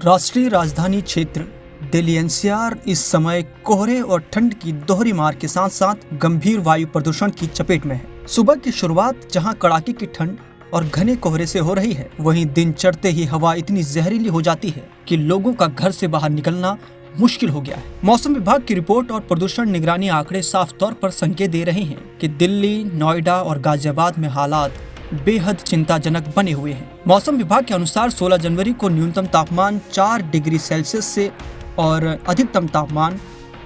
राष्ट्रीय राजधानी क्षेत्र दिल्ली एनसीआर इस समय कोहरे और ठंड की दोहरी मार के साथ साथ गंभीर वायु प्रदूषण की चपेट में है। सुबह की शुरुआत जहां कड़ाके की ठंड और घने कोहरे से हो रही है, वहीं दिन चढ़ते ही हवा इतनी जहरीली हो जाती है कि लोगों का घर से बाहर निकलना मुश्किल हो गया है। मौसम विभाग की रिपोर्ट और प्रदूषण निगरानी आंकड़े साफ तौर पर संकेत दे रहे हैं कि दिल्ली, नोएडा और गाजियाबाद में हालात बेहद चिंताजनक बने हुए हैं। मौसम विभाग के अनुसार 16 जनवरी को न्यूनतम तापमान 4 डिग्री सेल्सियस से और अधिकतम तापमान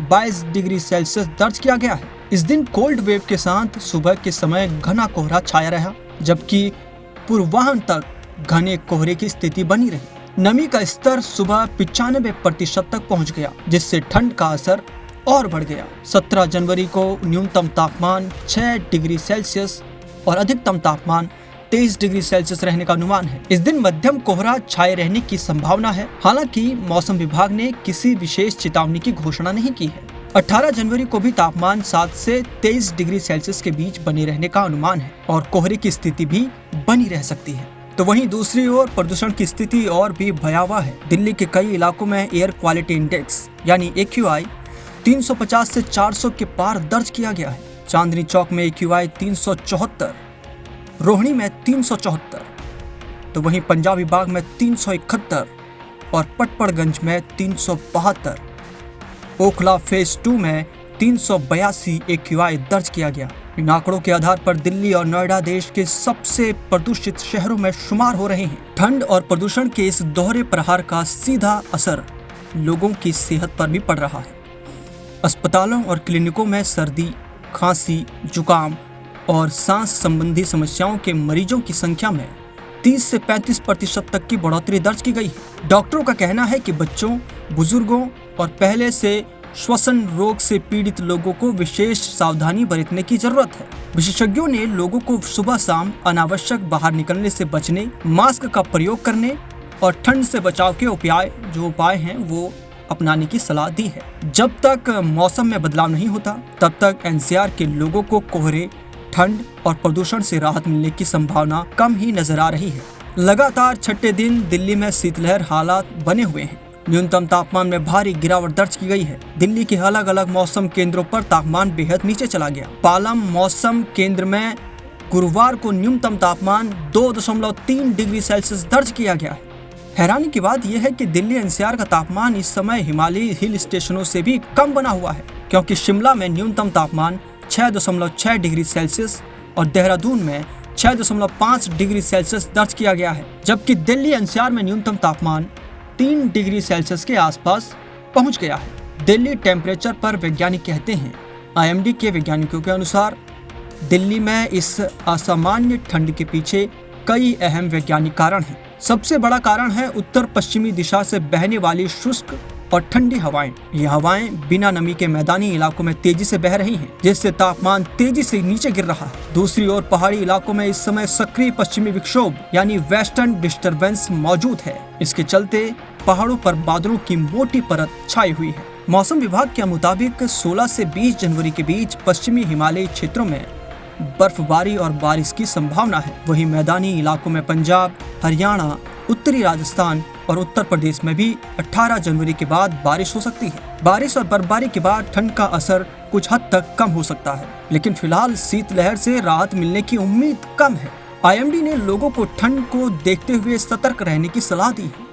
22 डिग्री सेल्सियस दर्ज किया गया है। इस दिन कोल्ड वेव के साथ सुबह के समय घना कोहरा छाया रहा, जबकि पूर्वाह्न तक घने कोहरे की स्थिति बनी रही। नमी का स्तर सुबह 95% तक पहुंच गया, जिससे ठंड का असर और बढ़ गया। 17 जनवरी को न्यूनतम तापमान 6 डिग्री सेल्सियस और अधिकतम तापमान 23 डिग्री सेल्सियस रहने का अनुमान है। इस दिन मध्यम कोहरा छाए रहने की संभावना है। हालांकि मौसम विभाग ने किसी विशेष चेतावनी की घोषणा नहीं की है। 18 जनवरी को भी तापमान 7 से 23 डिग्री सेल्सियस के बीच बने रहने का अनुमान है और कोहरे की स्थिति भी बनी रह सकती है। तो वहीं दूसरी ओर प्रदूषण की स्थिति और भी भयावह है। दिल्ली के कई इलाकों में एयर क्वालिटी इंडेक्स यानी AQI 350 से 400 के पार दर्ज किया गया है। चांदनी चौक में AQI 374, रोहिणी में 374, तो वहीं पंजाबी बाग में 371 और पटपड़गंज में 372। ओखला फेज 2 में 382 AQI दर्ज किया गया। इन आंकड़ों के आधार पर दिल्ली और नोएडा देश के सबसे प्रदूषित शहरों में शुमार हो रहे हैं। ठंड और प्रदूषण के इस दोहरे प्रहार का सीधा असर लोगों की सेहत पर भी पड़ रहा है। अस्पतालों और क्लिनिकों में सर्दी, खांसी, जुकाम और सांस संबंधी समस्याओं के मरीजों की संख्या में 30 से 35% तक की बढ़ोतरी दर्ज की गई है। डॉक्टरों का कहना है कि बच्चों, बुजुर्गों और पहले से श्वसन रोग से पीड़ित लोगों को विशेष सावधानी बरतने की जरूरत है। विशेषज्ञों ने लोगों को सुबह शाम अनावश्यक बाहर निकलने से बचने, मास्क का प्रयोग करने और ठंड से बचाव के उपाय हैं वो अपनाने की सलाह दी है। जब तक मौसम में बदलाव नहीं होता, तब तक एनसीआर के लोगों को कोहरे, ठंड और प्रदूषण से राहत मिलने की संभावना कम ही नजर आ रही है। लगातार छठे दिन दिल्ली में शीतलहर हालात बने हुए हैं। न्यूनतम तापमान में भारी गिरावट दर्ज की गई है। दिल्ली के अलग अलग मौसम केंद्रों पर तापमान बेहद नीचे चला गया। पालम मौसम केंद्र में गुरुवार को न्यूनतम तापमान 2.3 डिग्री सेल्सियस दर्ज किया गया है। हैरानी की बात यह है कि दिल्ली एनसीआर का तापमान इस समय हिमालयी हिल स्टेशनों से भी कम बना हुआ है, क्योंकि शिमला में न्यूनतम तापमान 6.6 डिग्री सेल्सियस और देहरादून में 6.5 डिग्री सेल्सियस दर्ज किया गया है, जबकि दिल्ली एनसीआर में न्यूनतम तापमान 3 डिग्री सेल्सियस के आसपास पहुंच गया है। दिल्ली टेम्परेचर पर वैज्ञानिक कहते हैं। IMD के वैज्ञानिकों के अनुसार दिल्ली में इस असामान्य ठंड के पीछे कई अहम वैज्ञानिक कारण हैं। सबसे बड़ा कारण है उत्तर पश्चिमी दिशा से बहने वाली शुष्क और ठंडी हवाएं। ये हवाएं बिना नमी के मैदानी इलाकों में तेजी से बह रही हैं, जिससे तापमान तेजी से नीचे गिर रहा है। दूसरी ओर पहाड़ी इलाकों में इस समय सक्रिय पश्चिमी विक्षोभ यानी वेस्टर्न डिस्टर्बेंस मौजूद है। इसके चलते पहाड़ों पर बादलों की मोटी परत छाई हुई है। मौसम विभाग के मुताबिक 16 से 20 जनवरी के बीच पश्चिमी हिमालयी क्षेत्रों में बर्फबारी और बारिश की संभावना है। वहीं मैदानी इलाकों में पंजाब, हरियाणा, उत्तरी राजस्थान और उत्तर प्रदेश में भी 18 जनवरी के बाद बारिश हो सकती है। बारिश और बर्फबारी के बाद ठंड का असर कुछ हद तक कम हो सकता है, लेकिन फिलहाल शीतलहर से राहत मिलने की उम्मीद कम है। IMD ने लोगों को ठंड को देखते हुए सतर्क रहने की सलाह दी है।